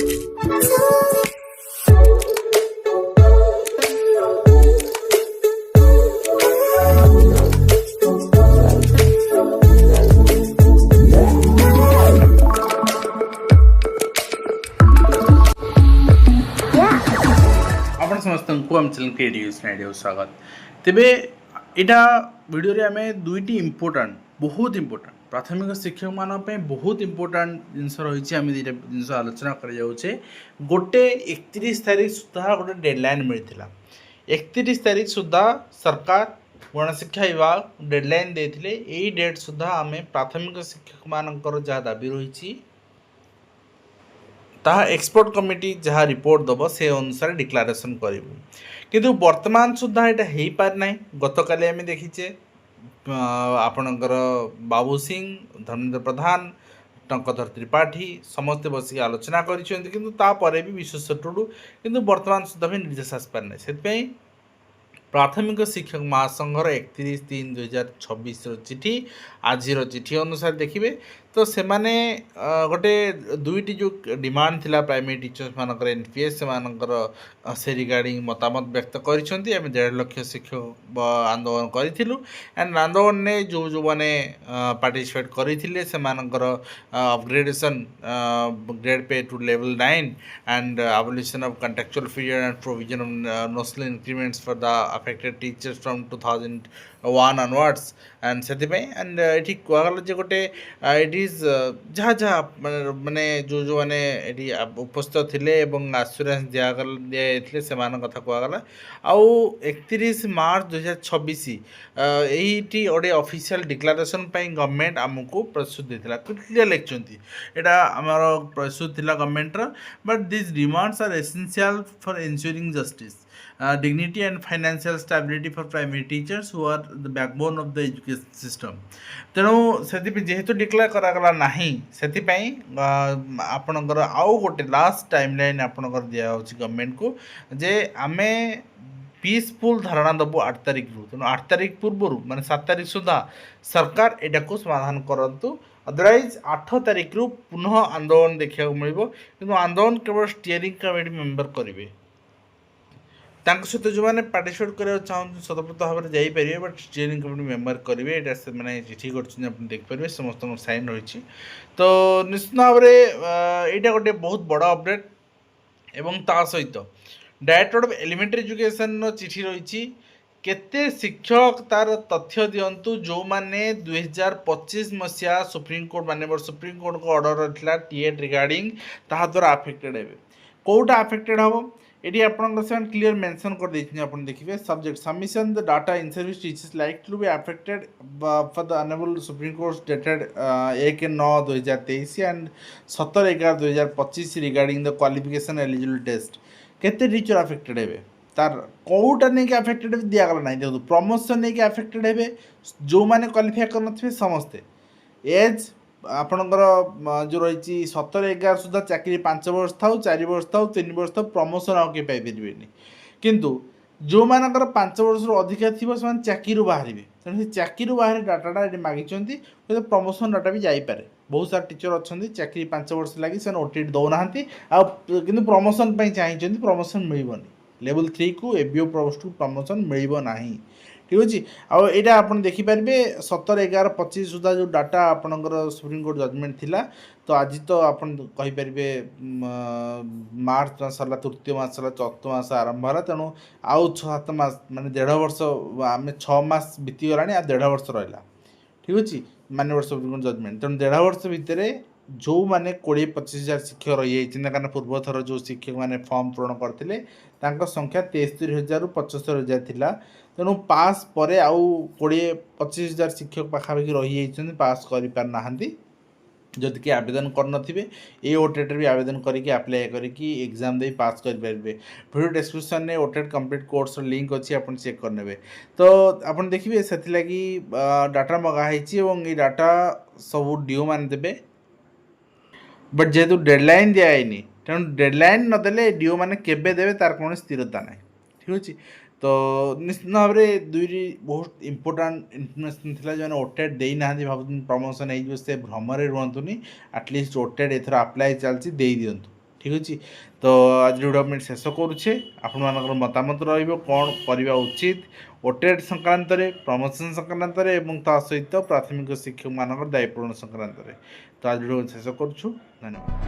समस्त आम channel creative स्वागत तेबे यहाँ वीडियो रे आमे दुईटी इम्पोर्टाट बहुत इम्पोर्टाट प्राथमिक शिक्षक मान बहुत इम्पोर्टाट जिनस रही आम दुईटा जिन आलोचना कर गोटे 31 तारीख सुधा गोटे डेडलाइन मिलता 31 तारीख सुधा सरकार गणशिक्षा विभाग डेडलाइन देते यही डेट सुधा आम प्राथमिक शिक्षक मान जहाँ दाबी रही ताहा एक्सपर्ट कमिटी जहाँ रिपोर्ट दब से अनुसार डिक्लारेशन करूँ किंतु वर्तमान सुधा यहाँ हो पार ना गतकाली आम देखीचे आपणकर बाबू सिंह धर्मेंद्र प्रधान टंकधर त्रिपाठी समस्ते बसिक आलोचना कर भी विश्वेश्वर टुडू किंतु वर्तमान सुधा भी निर्देश आस पार ना से प्राथमिक शिक्षक महासंघर 31/3/2026 चिठी आज चिठी अनुसार देखिए तो से माने गोटे दुईटी जो डिमांड थिला प्राइमरी टीचर्स मानकर एनपीएस से रिगार्डिंग मतामत व्यक्त कर 1.5 लाख शिक्षक आंदोलन करूँ एंड आंदोलन ने जो जो मैंने पार्टिसिपेट करते से upgradation grade pay to level 9 and abolition of contractual period and provision of notional increments for the affected teachers from 2001 onwards and से एंड ये कहगला गोटे इट इज जहाँ जहाँ माने जो जो मैंने ये उपस्थित थे आश्योरेंस दिए से कथा कहगला आउ 31 मार्च 2026 यही गोटे ऑफिशियल डिक्लारेशन गवर्नमेंट आमको प्रतिश्रुति देता क्लियर लिखिं यहाँ आमर प्रतिश्रुति गवर्नमेंटर but this demands are essential for ensuring justice dignity and financial stability for primary teachers who are the backbone of the education system तेणु से जेहेतु डिक्लेयर करागला ना से आपणकर आउ गोटे लास्ट टाइमलाइन आपणकर दिया गवर्नमेंट को जे आमे पीसफुल धारणा दबु 8 तारीख रु तेणु 8 तारीख पूर्व माने 7 तारीख सुधा सरकार एटा को समाधान करंतु अदरवाइज 8 तारीख रु पुनः आंदोलन देखा मिल कि आंदोलन केवल स्टीयरिंग कमिटी मेंबर करेंगे सहित जो मैंने पार्टिसिपेट करा चाहते स्वतंत्र भाव में जापर बट स्टीयरिंग कमिटी मेंबर करेंगे यहाँ मैंने चिठी कर समस्त साइन रही तो निश्चित भाव में यहाँ गोटे बहुत बड़ अपडेट एवं ता सहित डायरेक्टर ऑफ एलिमेंटरी एजुकेशन चिठी रही केते शिक्षक तार तथ्य दिंतु जो मैंने 2025 मसीहा सुप्रीमकोर्ट मानव सुप्रीमकोर्ट को ऑर्डर रही टीएट रिगार्डिंग ता द्वारा अफेक्टेड हे कौटा अफेक्टेड हम ये आपको क्लीयर मेंशन कर देखिए subject submission the data in service teachers like to be affected for the honourable supreme court dated 1/9/2023 and 17/11/2025 regarding the qualification eligibility test केते टीचर अफेक्टेड हे तार कौटा नहीं अफेक्टेड दिगला ना देखो प्रमोशन नहीं अफेक्टेड हे जो मैंने क्वालिफाई कर समस्ते एज आपणकर जो रही 17/11 सुधा चाकरी 5 वर्ष था 4 वर्ष था 3 वर्ष था प्रमोशन आउ किए पाइपर किंतु जो मानकर 5 वर्ष अधिका थी से चाकरी बाहर तेणु से चाकरी बाहर डाटा ये मागिंट प्रमोशन डाटा भी जापे बहुत सारा टीचर अच्छा चाकरी 5 वर्ष लगी से ओटीटी दौना कि प्रमोशन चाहिए प्रमोशन मिलनी लेवल 3 को एबीओ पोस्ट को प्रमोशन मिलना ठीक अच्छे आईटा आप देखिपारे 17/11/25 सुधा जो डाटा आपणकर सुप्रीमकोर्ट जजमेंट थिला तो आज तो आप कहींपारे मार्च मास सरला तृतीय मास सरला चतुर्थ मास आरंभ है तेणु आउ 6-7 मास माने 1.5 वर्ष आम 6 मास बीतीगला आ 1.5 वर्ष रहा ठीक अच्छे माननीय सुप्रीमकोर्ट जजमेंट तेणु 1.5 वर्ष भितर जो मैंने 20-25 हज़ार शिक्षक रही कारण पूर्व थर जो शिक्षक मैंने फॉर्म पूरण करते संख्या 73,000 ରୁ 75,000 थिला तेणु पास पर आउ 20-25 हज़ार शिक्षक पाखापाखि रही पास कर पारना जदि कि आवेदन कर ये ओटेट भी आवेदन करके अप्लाई करके एग्जाम दे पास करेंगे वीडियो डिस्क्रिप्शन में ओटेट कंप्लीट कोर्स लिंक अच्छी आप चेक करने तो आप देखिए से डाटा मगाही ये डाटा सब डीओ मान देवे बट जेहेतु डेडलाइन दिखाई तेणु डेडलाइन नदेले डीओ मैंने केबे देवे तार कौन स्थिरता ना ठीक अच्छे तो निश्चित भाव में दुईटी बहुत इंपोर्टाट इनफर्मेशन था जो ओटेट देना भाव प्रमोशन हो से भ्रम रुहतुनि आटलिस्ट ओटेट एथर अप्लाई चलती दे दिंतु ठीक अच्छे। तो आज भिडियो मुझे शेष करुचे आपण मतामत कौन करवा उचित ओटेट संक्रांत प्रमोशन संक्रांत ता सहित प्राथमिक शिक्षक मान दायित्व संक्रांत। तो आज भिडियो शेष करुँ। धन्यवाद।